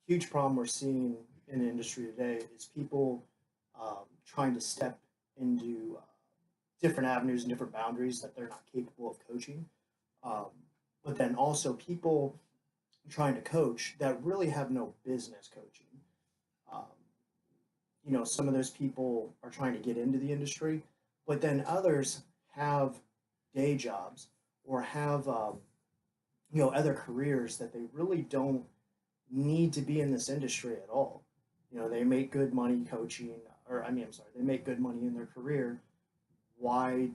huge problem we're seeing in the industry today is people trying to step into different avenues and different boundaries that they're not capable of coaching. Um, but then also people trying to coach that really have no business coaching. Um, some of those people are trying to get into the industry, but then others have day jobs or have other careers that they really don't need to be in this industry at all. They make good money coaching, or I'm sorry, they make good money in their career. Why,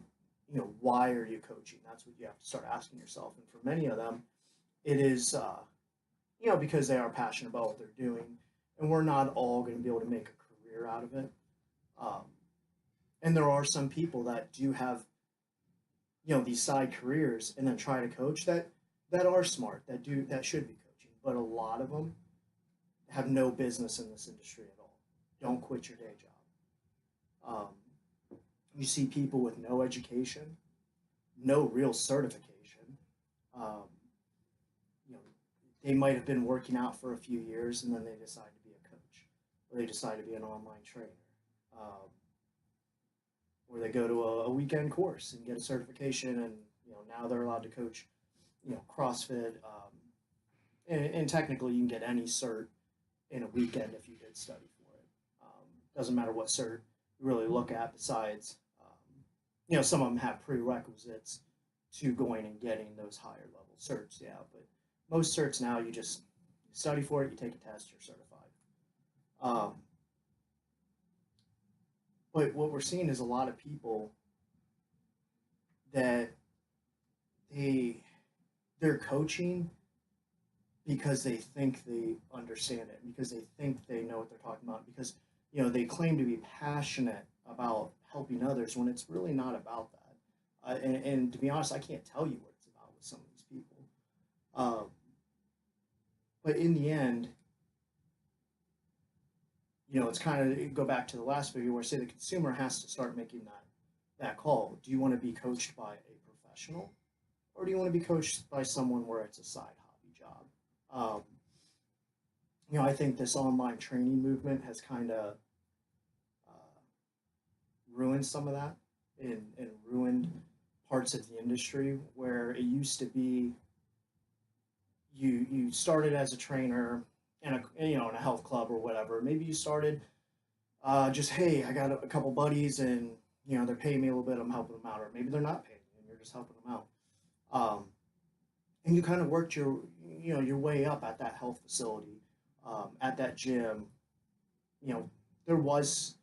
why are you coaching? That's what you have to start asking yourself. And for many of them, it is, because they are passionate about what they're doing, and we're not all going to be able to make a career out of it. Um, and there are some people that do have, these side careers and then try to coach that are smart, that should be coaching, but a lot of them have no business in this industry at all. Don't quit your day job. You see people with no education, no real certification. Um, you know, they might have been working out for a few years and then they decide to be a coach, or they decide to be an online trainer, um, or they go to a weekend course and get a certification, and now they're allowed to coach, CrossFit. And technically, you can get any cert in a weekend if you did study for it. Doesn't matter what cert you really look at. Besides, some of them have prerequisites to going and getting those higher level certs. Yeah, but most certs now you just study for it, you take a test, you're certified. Um, but what we're seeing is a lot of people that they're coaching because they think they understand it, because they think they know what they're talking about, because they claim to be passionate about helping others when it's really not about that. And to be honest, I can't tell you what it's about with some of these people. Uh, but in the end, it's kind of go back to the last video where I say the consumer has to start making that call. Do you want to be coached by a professional, or do you want to be coached by someone where it's a side hobby job? I think this online training movement has kind of ruined some of that, and ruined parts of the industry where it used to be you started as a trainer in a health club or whatever. Maybe you started just, hey, I got a couple buddies and they're paying me a little bit, I'm helping them out, or maybe they're not paying you and you're just helping them out. And you kind of worked your way up at that health facility, at that gym. There was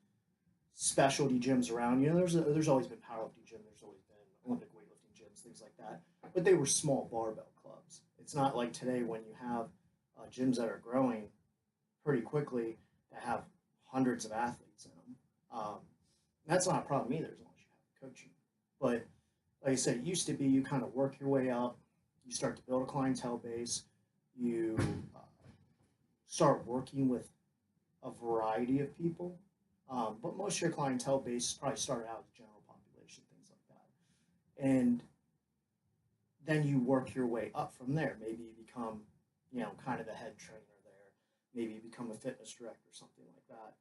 specialty gyms around. There's always been powerlifting gym. There's always been Olympic weightlifting gyms, things like that. But they were small barbell clubs. It's not like today when you have gyms that are growing pretty quickly that have hundreds of athletes in them. That's not a problem either as long as you have coaching. But like I said, it used to be you kind of work your way up. You start to build a clientele base. You start working with a variety of people. But most of your clientele base probably started out with the general population, things like that. And then you work your way up from there. Maybe you become, kind of the head trainer there. Maybe you become a fitness director, something like that.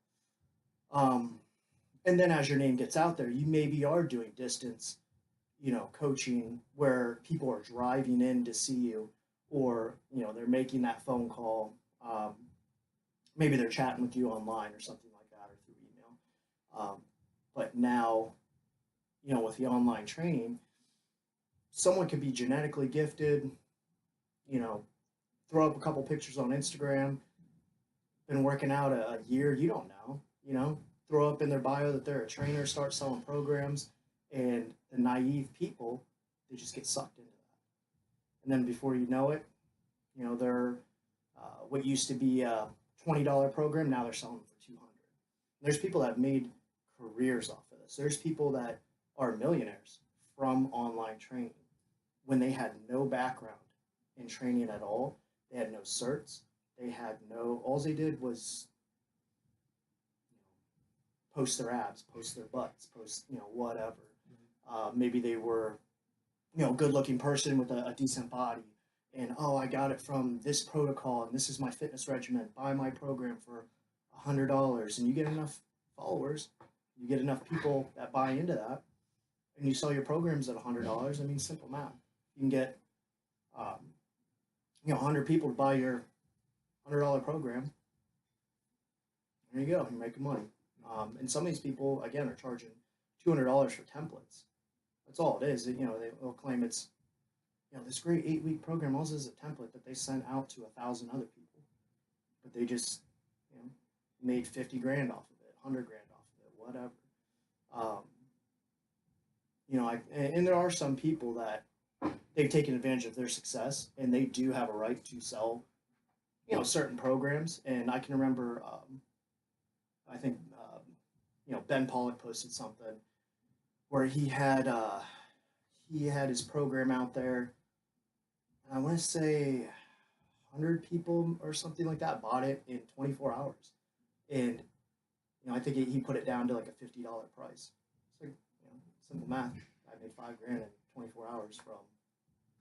And then as your name gets out there, you maybe are doing distance, coaching where people are driving in to see you, or, they're making that phone call. Maybe they're chatting with you online or something like that, or through email. But now, with the online training, someone could be genetically gifted, throw up a couple pictures on Instagram, been working out a year, you don't know, throw up in their bio that they're a trainer, start selling programs, and the naive people, they just get sucked into that. And then before you know it, they're what used to be a $20 program, now they're selling for 200. There's people that have made careers off of this. There's people that are millionaires from online training when they had no background in training at all. They had no certs. They had all they did was post their abs, post their butts, post, whatever. Maybe they were, good looking person with a decent body, and oh, I got it from this protocol, and this is my fitness regimen. Buy my program for $100, and you get enough followers, you get enough people that buy into that, and you sell your programs at $100. I mean, simple math. You can get, um, 100 people to buy your $100 program. There you go. You're making money. And some of these people, again, are charging $200 for templates. That's all it is. They'll claim it's, this great 8-week program also is a template that they sent out to 1,000 other people, but they just, made 50 grand off of it, 100 grand off of it, whatever. Um, and there are some people that they've taken advantage of their success, and they do have a right to sell, certain programs. And I can remember, I think, Ben Pollock posted something where he had his program out there, and I want to say 100 people or something like that bought it in 24 hours, and I think he put it down to like a $50 price. It's like, simple math. I made $5 grand in 24 hours from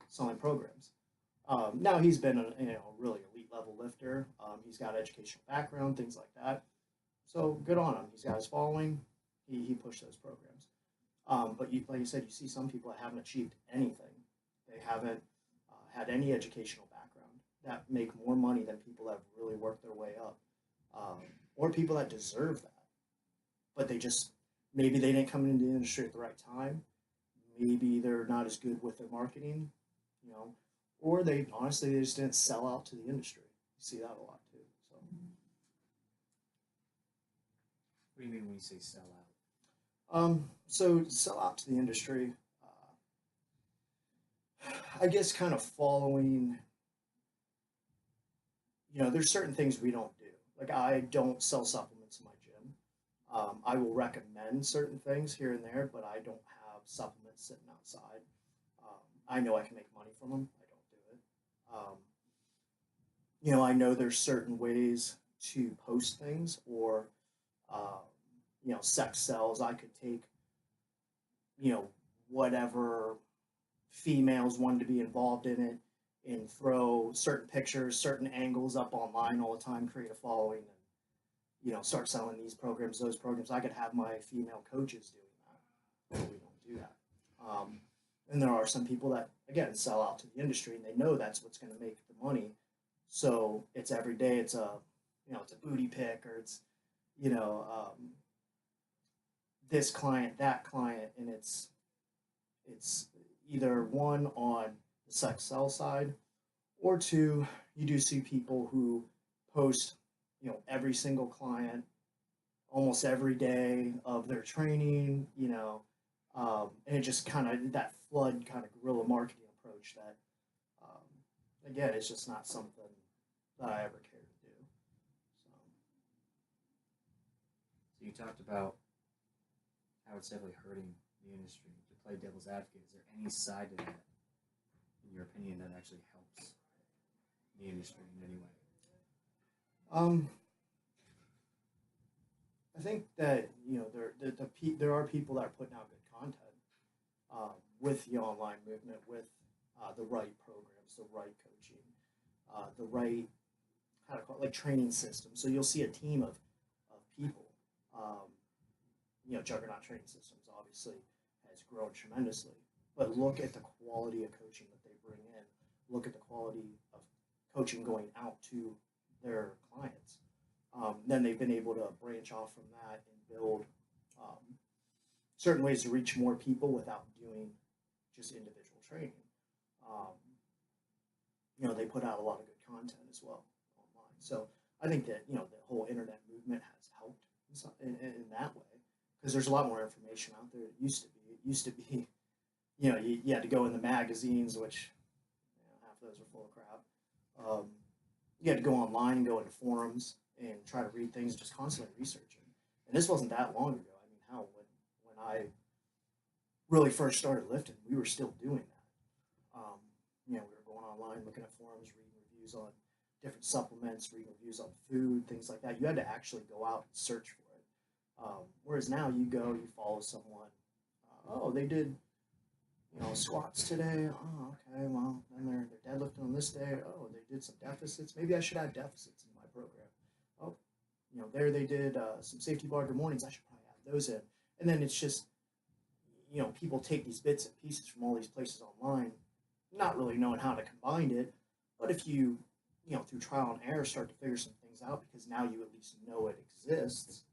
selling programs. Now he's been a really elite level lifter. He's got educational background, things like that. So good on him. He's got his following. He pushed those programs. But like you said, you see some people that haven't achieved anything. They haven't had any educational background that make more money than people that have really worked their way up, or people that deserve that. But maybe they didn't come into the industry at the right time. Maybe they're not as good with their marketing, or they just didn't sell out to the industry. You see that a lot too. So. What do you mean when you say sell out? So sell out to the industry, I guess kind of following, there's certain things we don't do. Like I don't sell supplements in my gym. I will recommend certain things here and there, but I don't have supplements sitting outside. I know I can make money from them. I don't do it. I know there's certain ways to post things, or sex sells. I could take, whatever females wanted to be involved in it, and throw certain pictures, certain angles up online all the time, create a following, and start selling these programs, those programs. I could have my female coaches doing that, but we don't do that. And there are some people that, again, sell out to the industry, and they know that's what's going to make the money. So it's every day. It's a booty pic, or it's this client, that client, and it's either one on the sex sell side, or two, you do see people who post every single client almost every day of their training, and it just kind of that flood kind of guerrilla marketing approach that, again, it's just not something that I ever cared to do. So you talked about how it's definitely hurting the industry. To play devil's advocate, is there any side to that, in your opinion, that actually helps the industry in any way? I think that there are people that are putting out good content, with the online movement, with the right programs, the right coaching, the right, how to call it, like training system. So you'll see a team of people. Juggernaut Training Systems obviously has grown tremendously, but look at the quality of coaching that they bring in. Look at the quality of coaching going out to their clients. Then they've been able to branch off from that and build certain ways to reach more people without doing just individual training. They put out a lot of good content as well online. So I think that the whole internet movement has helped in that way, because there's a lot more information out there. It used to be, you had to go in the magazines, which half of those are full of crap. You had to go online and go into forums and try to read things, just constantly researching. And this wasn't that long ago. I mean, hell, when I really first started lifting, we were still doing that. We were going online, looking at forums, reading reviews on different supplements, reading reviews on food, things like that. You had to actually go out and search for it. Whereas now you follow someone. They did, squats today. Oh, okay. Well, then they're deadlifting on this day. Oh, they did some deficits. Maybe I should add deficits in my program. Oh, there they did some safety bar good mornings. I should probably add those in. And then it's just, people take these bits and pieces from all these places online, not really knowing how to combine it. But if you, through trial and error, start to figure some things out because now you at least know it exists,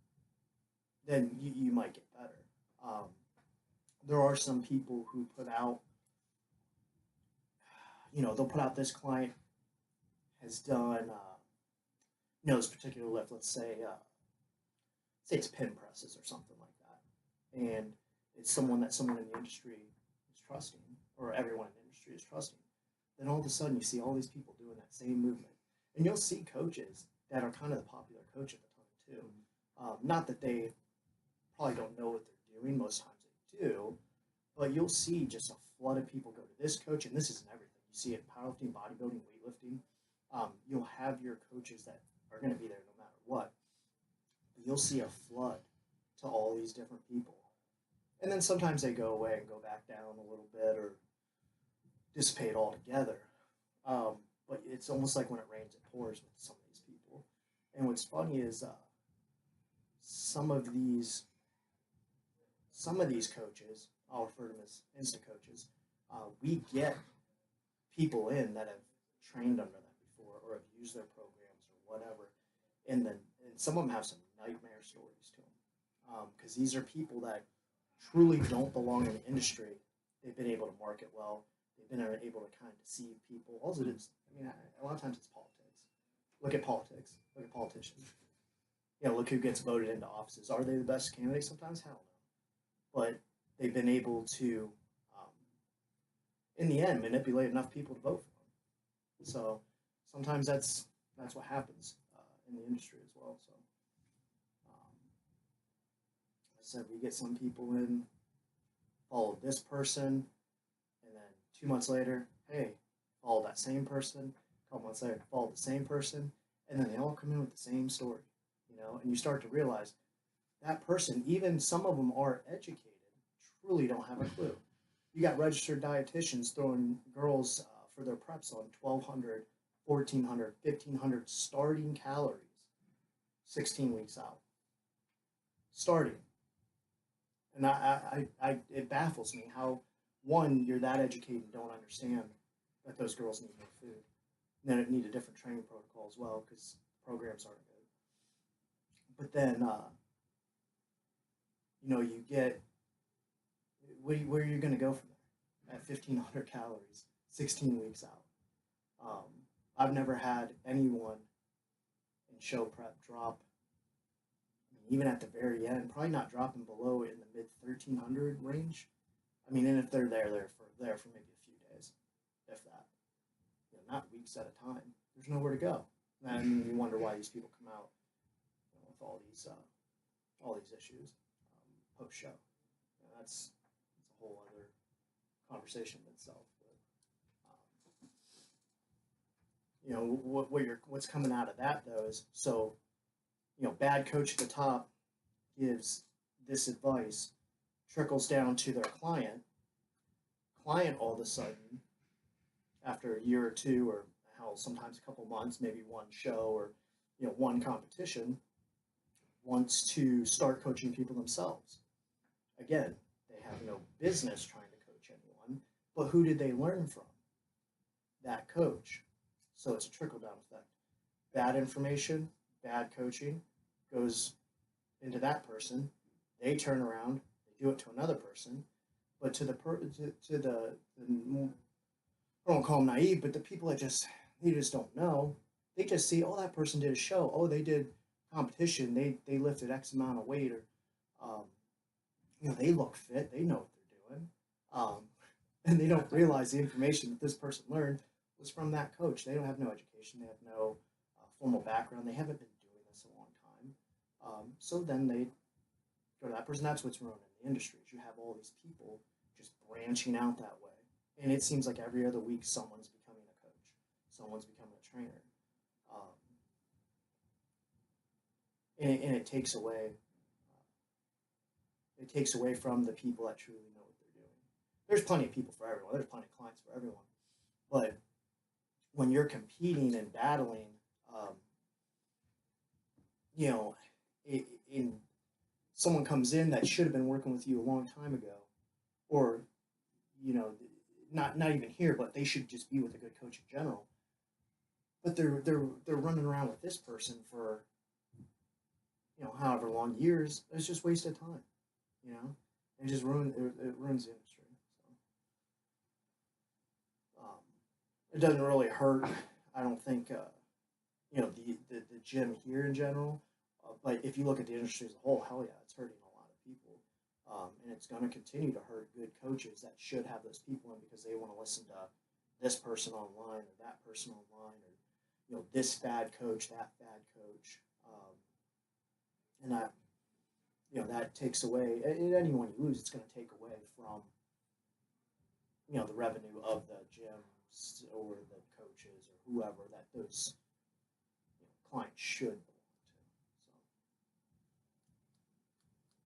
then you might get better. Um, there are some people who put out, they'll put out this client has done, this particular lift, let's say it's pin presses or something like that. And it's someone in the industry is trusting, or everyone in the industry is trusting. Then all of a sudden you see all these people doing that same movement. And you'll see coaches that are kind of the popular coach at the time too. Not that they probably don't know what they're doing, most times they do, but you'll see just a flood of people go to this coach, and this isn't everything. You see it in powerlifting, bodybuilding, weightlifting. You'll have your coaches that are going to be there no matter what. But you'll see a flood to all these different people. And then sometimes they go away and go back down a little bit or dissipate altogether. But it's almost like when it rains, it pours with some of these people. And what's funny is some of these coaches, I'll refer to them as Insta coaches, we get people in that have trained under them before or have used their programs or whatever. And some of them have some nightmare stories to them. Because these are people that truly don't belong in the industry. They've been able to market well. They've been able to kind of deceive people. All it is, a lot of times it's politics. Look at politics. Look at politicians. Look who gets voted into offices. Are they the best candidates? Sometimes, hell no. But they've been able to, in the end, manipulate enough people to vote for them. So sometimes that's what happens in the industry as well. So I said we get some people in, follow this person, and then 2 months later, hey, follow that same person. A couple months later, follow the same person, and then they all come in with the same story, and you start to realize that person, even some of them are educated, truly don't have a clue. You got registered dietitians throwing girls for their preps on 1,200, 1,400, 1,500 starting calories, 16 weeks out. Starting. And it baffles me how, one, you're that educated and don't understand that those girls need more food. And then it need a different training protocol as well because programs aren't good. But then, you get, where are you going to go from there? At 1,500 calories, 16 weeks out. I've never had anyone in show prep drop, even at the very end, probably not dropping below in the mid 1,300 range. And if they're there for maybe a few days, if that. Not weeks at a time. There's nowhere to go. And you wonder why these people come out with all these issues post show. That's a whole other conversation in itself. But, what's coming out of that though is bad coach at the top gives this advice, trickles down to their client. Client all of a sudden, after a year or two, or hell, sometimes a couple months, maybe one show or one competition, wants to start coaching people themselves. Again, they have no business trying to coach anyone, but who did they learn from? That coach. So it's a trickle-down effect. Bad information, bad coaching goes into that person. They turn around, they do it to another person, but to the I don't call them naive, but the people that they just don't know. They just see, oh, that person did a show. Oh, they did competition. They lifted X amount of weight, or they look fit. They know what they're doing, and they don't realize the information that this person learned was from that coach. They don't have no education. They have no formal background. They haven't been doing this a long time. So then they go to that person. That's what's ruining the industry. Is you have all these people just branching out that way. And it seems like every other week someone's becoming a coach, someone's becoming a trainer, and it takes away from the people that truly know what they're doing. there's plenty of people for everyone. There's plenty of clients for everyone. But when you're competing and battling, um, you know, in someone comes in that should have been working with you a long time ago, or you know, not even here, but they should just be with a good coach in general. But they're running around with this person for however long years. It's just wasted time. You know, it just it ruins the industry. So it doesn't really hurt. I don't think the gym here in general. But if you look at the industry as a whole, hell yeah, it's hurting a lot of people. And it's going to continue to hurt good coaches that should have those people in because they want to listen to this person online or that person online or this fad coach, that fad coach, and that takes away. Anyone you lose, it's going to take away from the revenue of the gyms or the coaches or whoever that those clients should